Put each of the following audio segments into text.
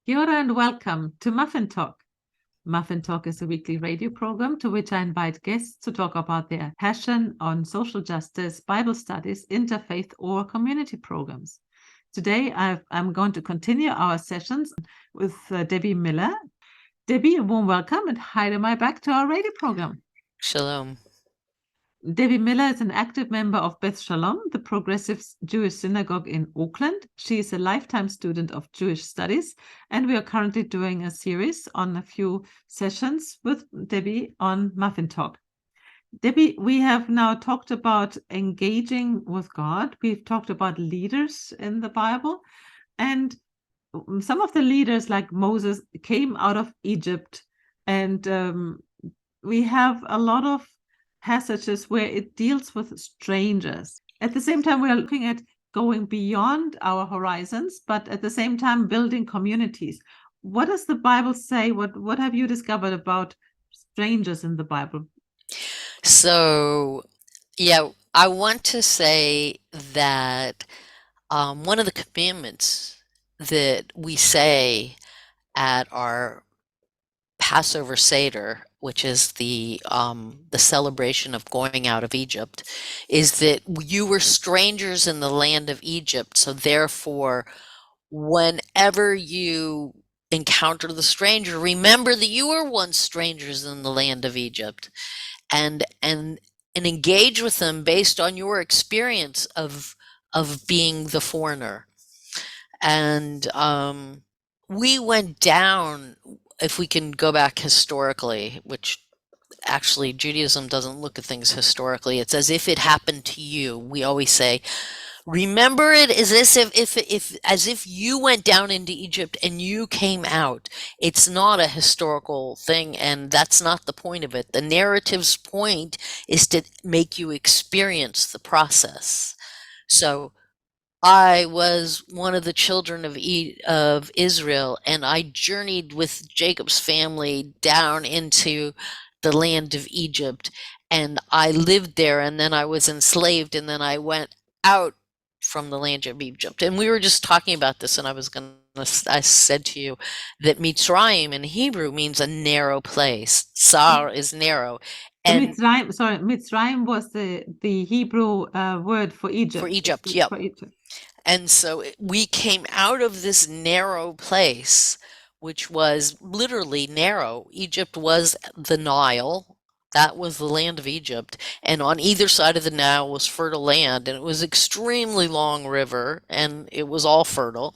Kia ora and welcome to Muffin Talk. Muffin Talk is a weekly radio program to which I invite guests to talk about their passion on social justice, Bible studies, interfaith, or community programs. Today, I'm going to continue our sessions with DebbieMiller. Debbie, a warm welcome and hi back to our radio program. Shalom. DebbieMiller is an active member of Beth Shalom, the progressive Jewish synagogue in Auckland. She is a lifetime student of Jewish studies, and we are currently doing a series on a few sessions with Debbie on Muffin Talk. Debbie, we have now talked about engaging with God. We've talked about leaders in the Bible, and some of the leaders, like Moses, came out of Egypt, and we have a lot of passages where it deals with strangers. At the same time, we are looking at going beyond our horizons, but at the same time, building communities. What does the Bible say? What have you discovered about strangers in the Bible? So, yeah, I want to say that one of the commandments that we say at our Passover Seder, which is the celebration of going out of Egypt, is that you were strangers in the land of Egypt. So therefore, whenever you encounter the stranger, remember that you were once strangers in the land of Egypt, and engage with them based on your experience of being the foreigner. And we went down, if we can go back historically, which actually Judaism doesn't look at things historically. It's as if it happened to you. We always say, remember it as if as if you went down into Egypt and you came out. It's not a historical thing, and that's not the point of it. The narrative's point is to make you experience the process. So I was one of the children of Israel, and I journeyed with Jacob's family down into the land of Egypt, and I lived there, and then I was enslaved, and then I went out from the land of Egypt. And we were just talking about this, and I said to you that Mitzrayim in Hebrew means a narrow place. Sar is narrow, and Mitzrayim was the Hebrew word for Egypt. for Egypt, yep. For Egypt. And so we came out of this narrow place, which was literally narrow. Egypt was the Nile. That was the land of Egypt. And on either side of the Nile was fertile land. And it was extremely long river, and it was all fertile.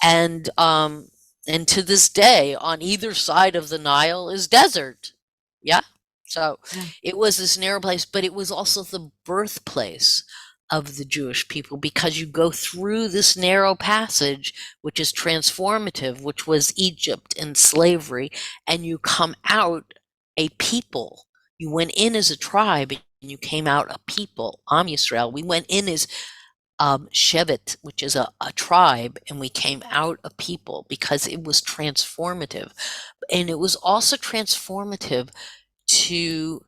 And to this day, on either side of the Nile is desert. Yeah. So it was this narrow place, but it was also the birthplace of the Jewish people, because you go through this narrow passage, which is transformative, which was Egypt and slavery, and you come out a people. You went in as a tribe, and you came out a people. Am Yisrael. We went in as Shevet, which is a tribe, and we came out a people, because it was transformative. And it was also transformative to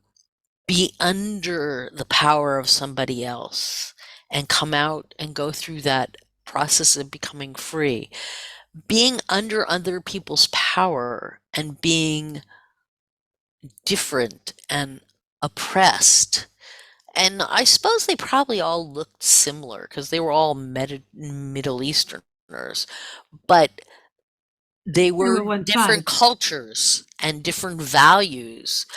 be under the power of somebody else and come out and go through that process of becoming free. Being under other people's power and being different and oppressed. And I suppose they probably all looked similar because they were all Middle Easterners, but they were different cultures and different values.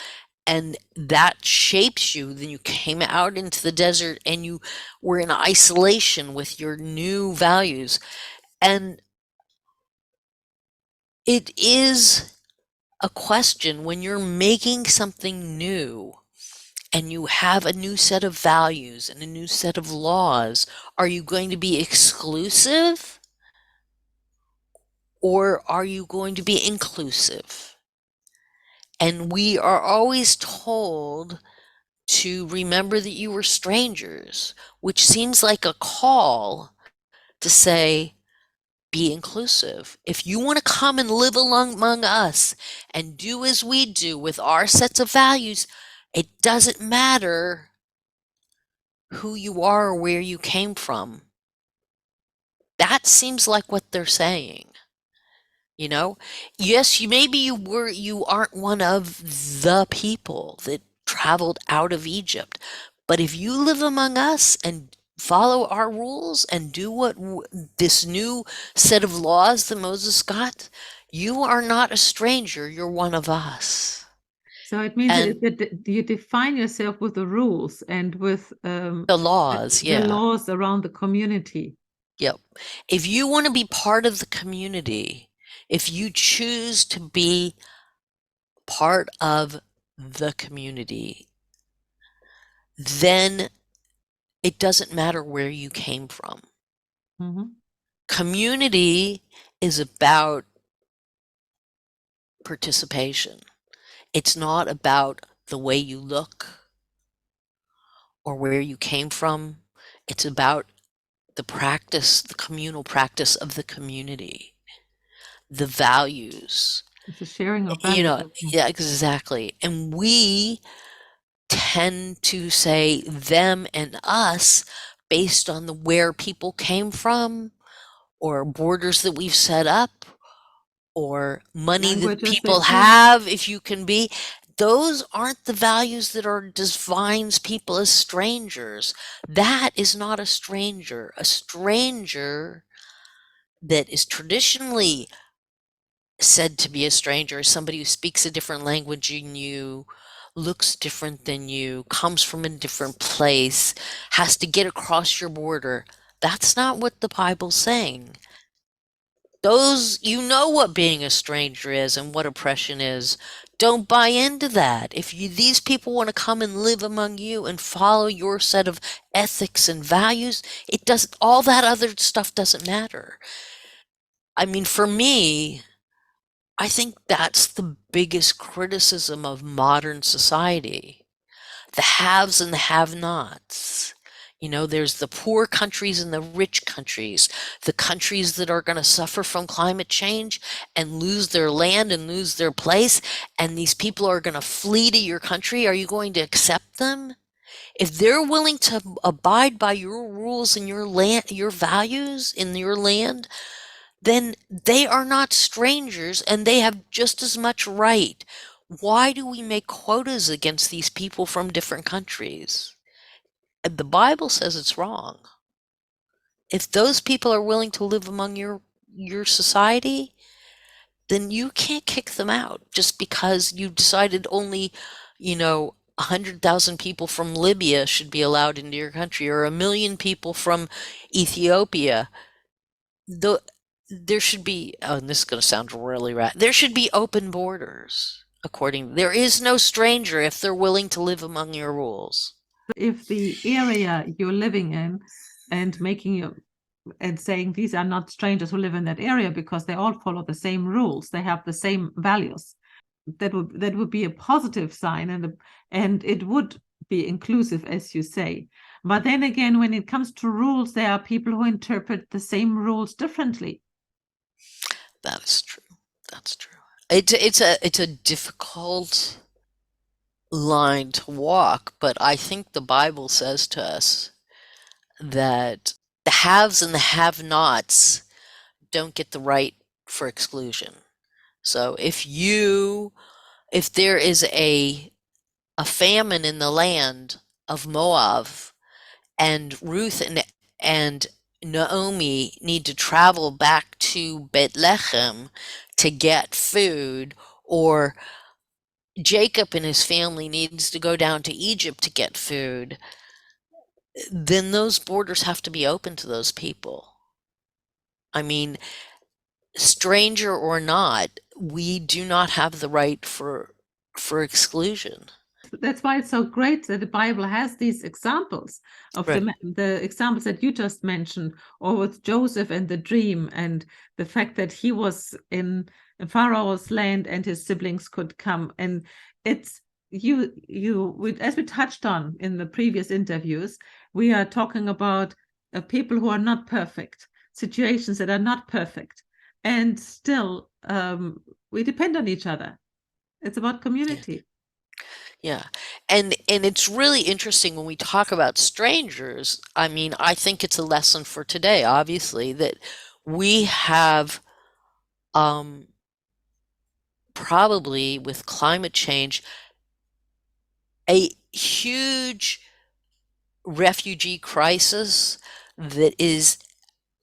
And that shapes you. Then you came out into the desert and you were in isolation with your new values. And it is a question when you're making something new and you have a new set of values and a new set of laws, are you going to be exclusive or are you going to be inclusive? And we are always told to remember that you were strangers, which seems like a call to say, be inclusive. If you want to come and live among us and do as we do with our sets of values, it doesn't matter who you are or where you came from. That seems like what they're saying. You know, yes, you aren't one of the people that traveled out of Egypt, but if you live among us and follow our rules and do this new set of laws that Moses got, you are not a stranger, you're one of us. So it means And that you define yourself with the rules and with the laws, the yeah. laws around the community. Yep. If you want to be part of the community, if you choose to be part of the community, then it doesn't matter where you came from. Mhm. Community is about participation. It's not about the way you look or where you came from. It's about the practice, the communal practice of the community, the values. It's a sharing of You values. know, yeah, exactly. And we tend to say them and us based on the where people came from or borders that we've set up or money that Languages they people speak. have, if you can be. Those aren't the values that are defines people as strangers. That is not a stranger. A stranger that is traditionally said to be a stranger is somebody who speaks a different language than you, looks different than you, comes from a different place, has to get across your border. That's not what the Bible's saying. Those, you know what being a stranger is and what oppression is. Don't buy into that. If these people want to come and live among you and follow your set of ethics and values, it doesn't, all that other stuff doesn't matter. I mean, for me, I think that's the biggest criticism of modern society. The haves and the have-nots. You know, there's the poor countries and the rich countries, the countries that are going to suffer from climate change and lose their land and lose their place, and these people are going to flee to your country. Are you going to accept them? If they're willing to abide by your rules and your land, your values in your land, then they are not strangers and they have just as much right. Why do we make quotas against these people from different countries? The Bible says it's wrong. If those people are willing to live among your society, then you can't kick them out just because you decided only, 100,000 people from Libya should be allowed into your country or 1 million people from Ethiopia. The There should be, oh, and this is going to sound really there should be open borders. There is no stranger if they're willing to live among your rules. If the area you're living in and making you and saying these are not strangers who live in that area because they all follow the same rules, they have the same values, that would be a positive sign, and it would be inclusive, as you say. But then again, when it comes to rules, there are people who interpret the same rules differently. That is true. That's true. It's a difficult line to walk, but I think the Bible says to us that the haves and the have-nots don't get the right for exclusion. So if there is a famine in the land of Moab, and Ruth and Naomi need to travel back to Bethlehem to get food, or Jacob and his family needs to go down to Egypt to get food, then those borders have to be open to those people. I mean, stranger or not, we do not have the right for exclusion. That's why it's so great that the Bible has these examples of Right. the examples that you just mentioned, or with Joseph and the dream, and the fact that he was in Pharaoh's land and his siblings could come. And it's as we touched on in the previous interviews, we are talking about people who are not perfect, situations that are not perfect, and still we depend on each other. It's about community. Yeah. And it's really interesting when we talk about strangers. I mean, I think it's a lesson for today, obviously, that we have um, probably with climate change, a huge refugee crisis that is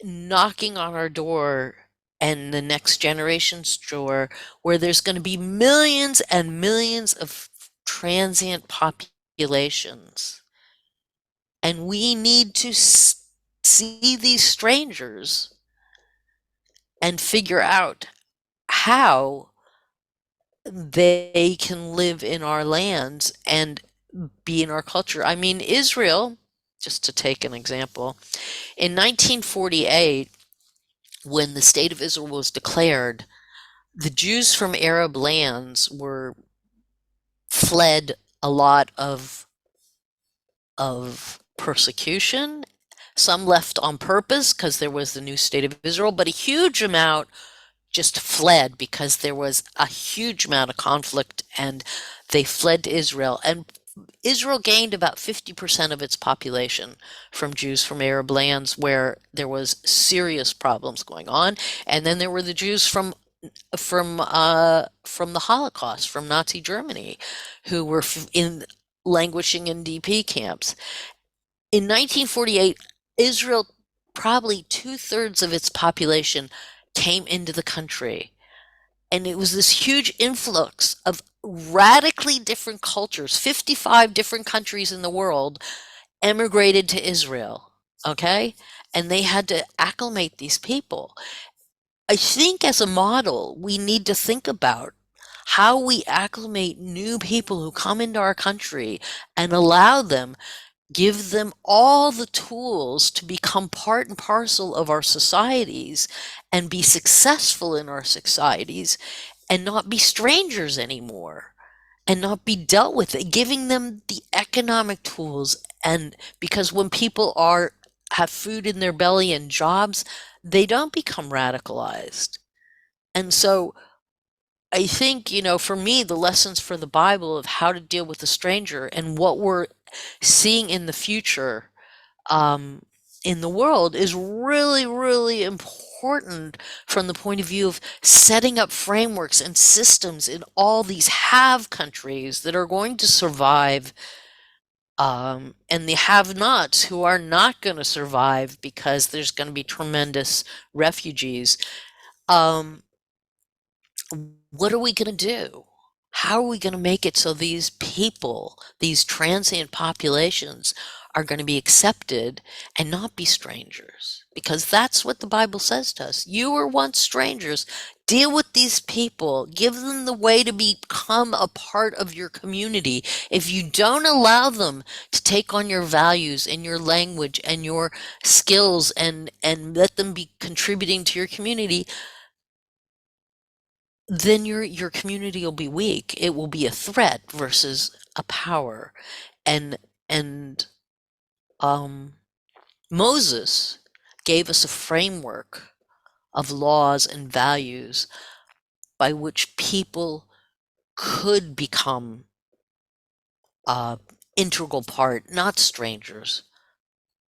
knocking on our door and the next generation's door, where there's going to be millions and millions of transient populations. And we need to see these strangers and figure out how they can live in our lands and be in our culture. I mean, Israel, just to take an example, in 1948, when the state of Israel was declared, the Jews from Arab lands were fled a lot of persecution. Some left on purpose because there was the new state of Israel, but a huge amount just fled because there was a huge amount of conflict, and they fled to Israel. And Israel gained about 50% of its population from Jews from Arab lands where there was serious problems going on. And then there were the Jews from the Holocaust, from Nazi Germany, who were languishing in DP camps. In 1948, Israel, probably 2/3 of its population came into the country. And it was this huge influx of radically different cultures. 55 different countries in the world emigrated to Israel, okay? And they had to acclimate these people. I think as a model, we need to think about how we acclimate new people who come into our country and allow them, give them all the tools to become part and parcel of our societies and be successful in our societies and not be strangers anymore and not be dealt with it, giving them the economic tools. And because when people have food in their belly and jobs, they don't become radicalized. And so I think, for me, the lessons for the Bible of how to deal with the stranger and what we're seeing in the future um, in the world is really, really important from the point of view of setting up frameworks and systems in all these have countries that are going to survive, and the have-nots who are not going to survive because there's going to be tremendous refugees. Um, what are we going to do? How are we going to make it so these people, these transient populations, are going to be accepted and not be strangers? Because that's what the Bible says to us. You were once strangers. Deal with these people. Give them the way to become a part of your community. If you don't allow them to take on your values and your language and your skills and let them be contributing to your community, then your community will be weak. It will be a threat versus a power. And and um, Moses gave us a framework of laws and values by which people could become a integral part, not strangers,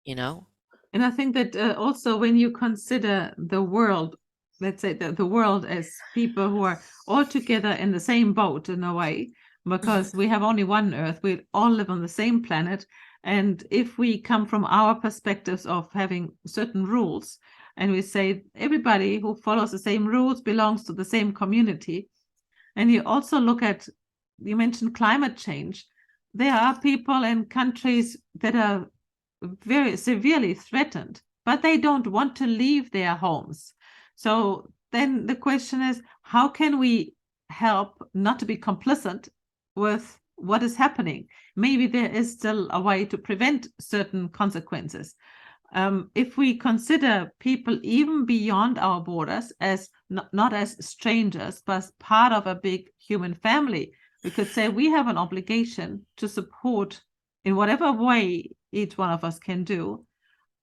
you know? And I think that also when you consider the world, let's say the world as people who are all together in the same boat in a way, because we have only one Earth, we all live on the same planet. And if we come from our perspectives of having certain rules, and we say everybody who follows the same rules belongs to the same community, and you also look at, you mentioned climate change, there are people in countries that are very severely threatened, but they don't want to leave their homes. So then the question is, how can we help not to be complicit with what is happening? Maybe there is still a way to prevent certain consequences. If we consider people even beyond our borders as not as strangers, but part of a big human family, we could say we have an obligation to support in whatever way each one of us can do,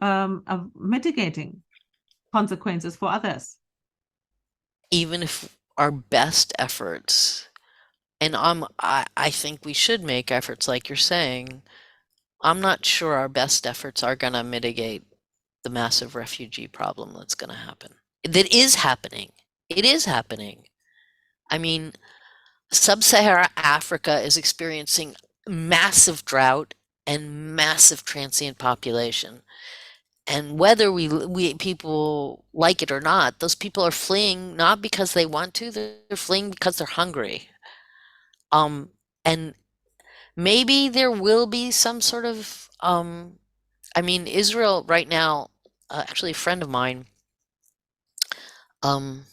of mitigating consequences for others. Even if our best efforts, and I think we should make efforts like you're saying, I'm not sure our best efforts are going to mitigate the massive refugee problem that's going to happen. That is happening. It is happening. I mean, Sub-Saharan Africa is experiencing massive drought and massive transient population. And whether we people like it or not, those people are fleeing not because they want to, they're fleeing because they're hungry. And maybe there will be some sort of I mean, Israel right now, actually a friend of mine um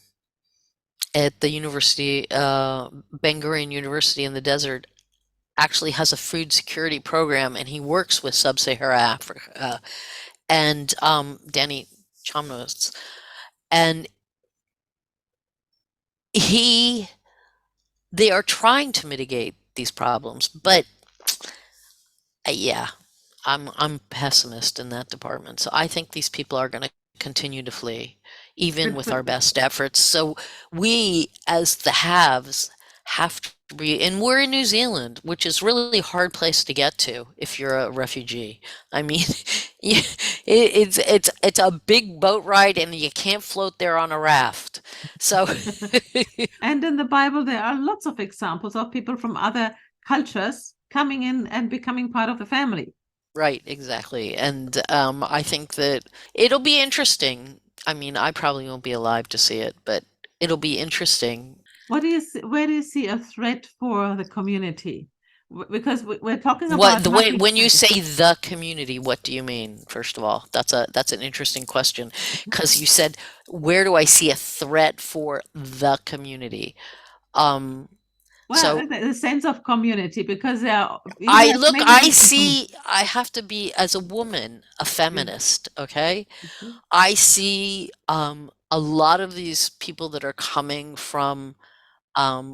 at the university, Ben Gurion University in the desert, actually has a food security program, and he works with Sub-Saharan Africa and Danny Chomnos, and he they are trying to mitigate these problems, but yeah, I'm pessimist in that department. So I think these people are going to continue to flee, even with our But best efforts. So we, as the haves, have to be, and we're in New Zealand, which is really a hard place to get to if you're a refugee. I mean, it's a big boat ride, and you can't float there on a raft. So and in the Bible, there are lots of examples of people from other cultures coming in and becoming part of the family. Right, exactly. And I think that it'll be interesting. I mean, I probably won't be alive to see it, but it'll be interesting. What do you see, where do you see a threat for the community? Because we're talking What about the way nothing when you safe. say the community, what do you mean? First of all, that's an interesting question because you said, where do I see a threat for the community? Um, Well, so the sense of community, because you I have look, many I different communities. see, I have to be as a woman, a Yeah. feminist, okay? Mhm. I see a lot of these people that are coming from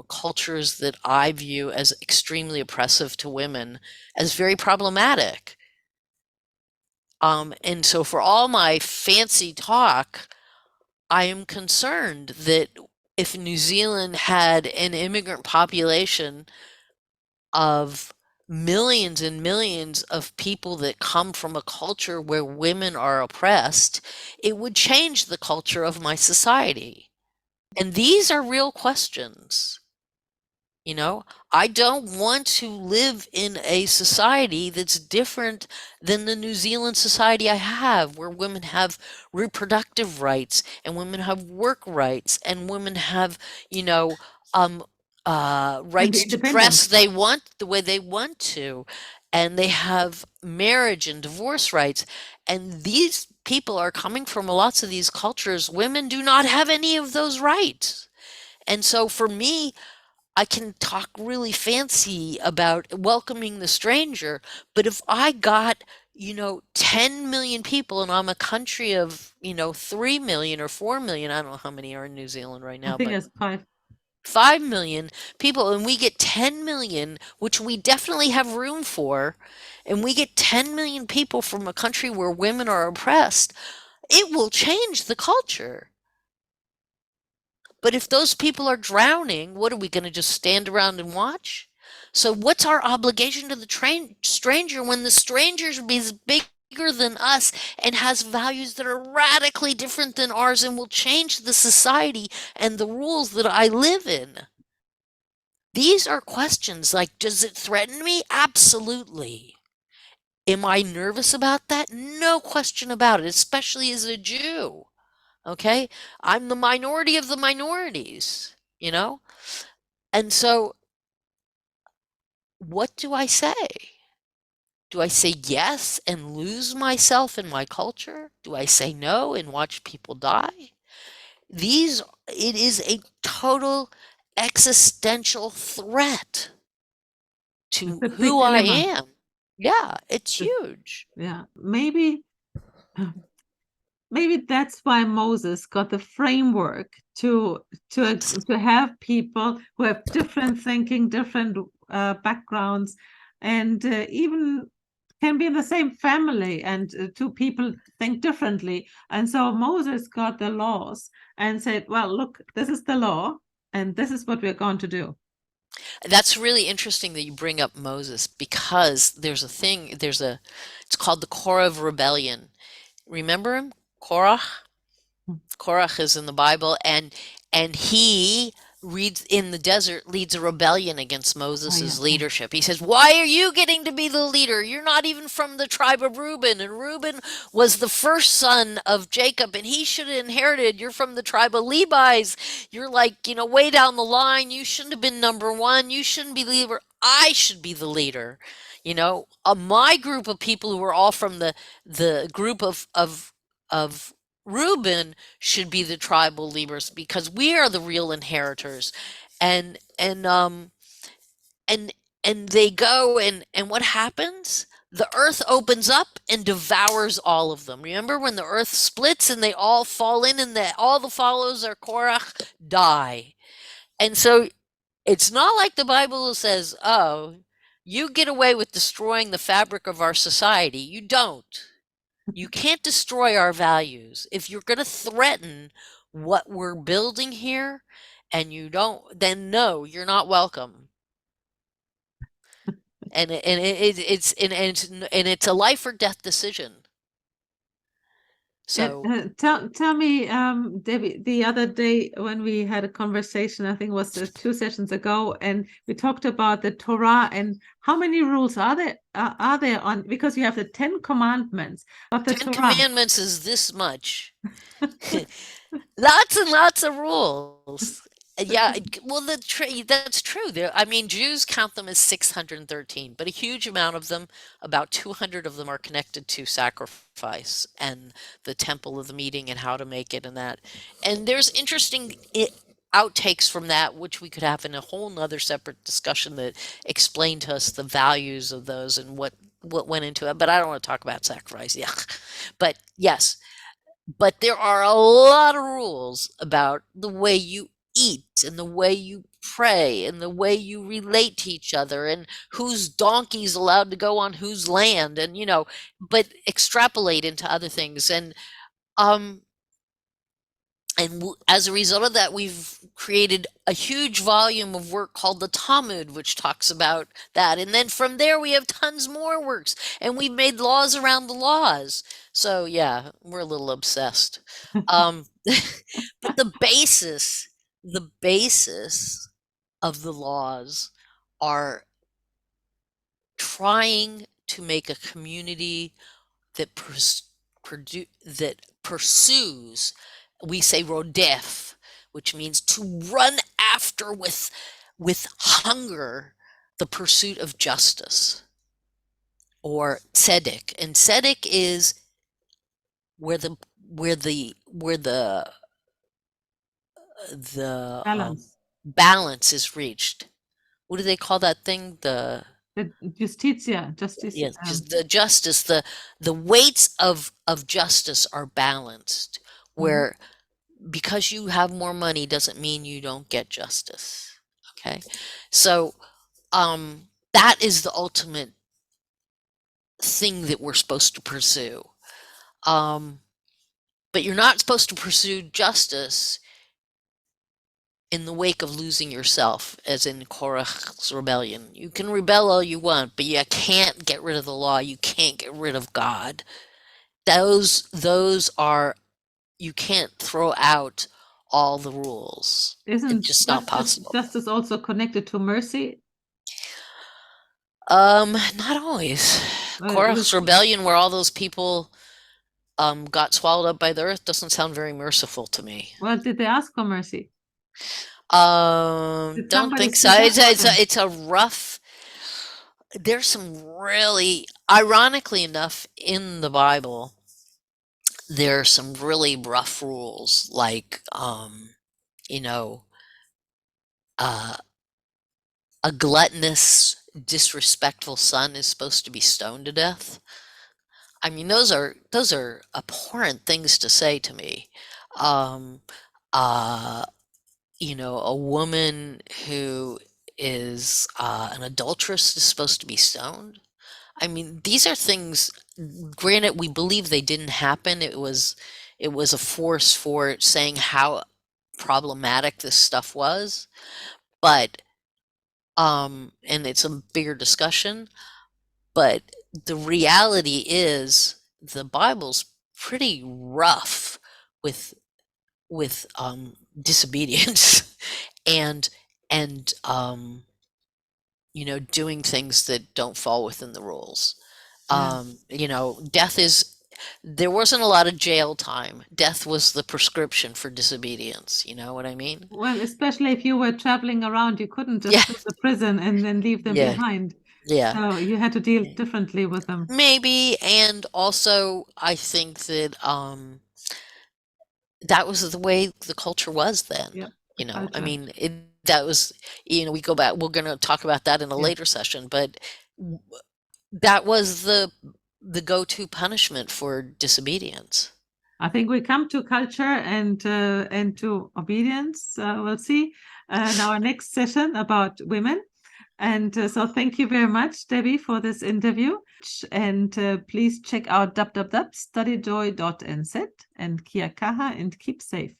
cultures that I view as extremely oppressive to women as very problematic. And so, for all my fancy talk, I am concerned that if New Zealand had an immigrant population of millions and millions of people that come from a culture where women are oppressed, it would change the culture of my society. And these are real questions. You know, I don't want to live in a society that's different than the New Zealand society I have, where women have reproductive rights and women have work rights and women have, you know, um, Can be rights to independent. dress they want the way they want to, and they have marriage and divorce rights. And these people are coming from lots of these cultures. Women do not have any of those rights. And so for me, I can talk really fancy about welcoming the stranger, but if I got, 10 million people and I'm a country of, 3 million or 4 million, I don't know how many are in New Zealand right I now, think but it's 5. 5 million people, and we get 10 million, which we definitely have room for, and we get 10 million people from a country where women are oppressed, it will change the culture. But if those people are drowning, what are we going to just stand around and watch? So what's our obligation to the stranger when the stranger is bigger than us and has values that are radically different than ours and will change the society and the rules that I live in? These are questions like, does it threaten me? Absolutely. Am I nervous about that? No question about it, especially as a Jew. Okay? I'm the minority of the minorities, you know? And so, what do I say? Do I say yes and lose myself in my culture? Do I say no and watch people die? It is a total existential threat It's to a big who I dilemma. am. Yeah, it's But, huge. yeah, maybe that's why Moses got the framework to have people who have different thinking, different backgrounds, and even can be in the same family, and two people think differently. And so Moses got the laws and said, "Well, look, this is the law, and this is what we're going to do." That's really interesting that you bring up Moses because it's called the Korah of Rebellion. Remember him? Korah? Korach is in the Bible, and he in the desert leads a rebellion against Oh, Moses' yeah. leadership. He says, "Why are you getting to be the leader? You're not even from the tribe of Reuben, and Reuben was the first son of Jacob, and he should have inherited. You're from the tribe of Levi's. You're like, way down the line. You shouldn't have been number one. You shouldn't be the leader. I should be the leader." My group of people who are all from the group of Reuben should be the tribal leaders because we are the real inheritors. And and um and and they go, and what happens? The earth opens up and devours all of them. Remember when the earth splits and they all fall in, and all the followers of Korach die. And so it's not like the Bible says, "Oh, you get away with destroying the fabric of our society." You don't. You can't destroy our values. If you're going to threaten what we're building here and you don't, then no, you're not welcome. It's a life or death decision. And So tell me, Debbie, the other day when we had a conversation, I think it was 2 sessions ago, and we talked about the Torah and how many rules are there on, because you have the 10 Commandments of the 10 Torah. Commandments is this much. Lots and lots of rules. Yeah, well, that's true. Jews count them as 613, but a huge amount of them, about 200 of them, are connected to sacrifice and the temple of the meeting and how to make it and that. And there's interesting outtakes from that, which we could have in a whole nother separate discussion that explain to us the values of those and what went into it. But I don't want to talk about sacrifice. Yeah. But yes, but there are a lot of rules about the way you eat and the way you pray and the way you relate to each other and whose donkey's allowed to go on whose land, and but extrapolate into other things. Um as a result of that, we've created a huge volume of work called the Talmud, which talks about that. And then from there, we have tons more works, and we've made laws around the laws. So yeah, we're a little obsessed. Um, but the basis of the laws are trying to make a community that pursues, we say rodef, which means to run after with hunger the pursuit of justice, or tzedek. And tzedek is where the Balance. balance is reached. What do they call that thing? The justitia, justice. Yes, just the justice, the weights of justice are balanced, where because you have more money doesn't mean you don't get justice. Okay. So that is the ultimate thing that we're supposed to pursue. But you're not supposed to pursue justice in the wake of losing yourself, as in Korach's rebellion. You can rebel all you want, but you can't get rid of the law. You can't get rid of God. Those are, you can't throw out all the rules. It's Isn't just not possible. justice also connected to mercy? Not always. Korach's rebellion, where all those people got swallowed up by the earth, doesn't sound very merciful to me. Well, did they ask for mercy? Don't think so. It's a rough. There's some really, ironically enough, in the Bible, there are some really rough rules, like you know, a gluttonous, disrespectful son is supposed to be stoned to death. I mean, those are abhorrent things to say to me. Um, a woman who is an adulteress is supposed to be stoned. I mean, these are things. Granted, we believe they didn't happen. It was a force for saying how problematic this stuff was, but and it's a bigger discussion. But the reality is, the Bible's pretty rough with disobedience and doing things that don't fall within the rules. Yeah. There wasn't a lot of jail time. Death was the prescription for disobedience. You know what I mean? Well, especially if you were traveling around, you couldn't just Yeah, go to prison and then leave them yeah, behind. yeah. So you had to deal differently with them. Maybe, and also I think that that was the way the culture was then. Yeah, the I culture. mean, that was, we go back, we're going to talk about that in a Yeah. later session, but that was the go-to punishment for disobedience. I think we come to culture and to obedience. We'll see in our next session about women. And so thank you very much, Debbie, for this interview. And please check out www.studyjoy.nz and kia kaha and keep safe.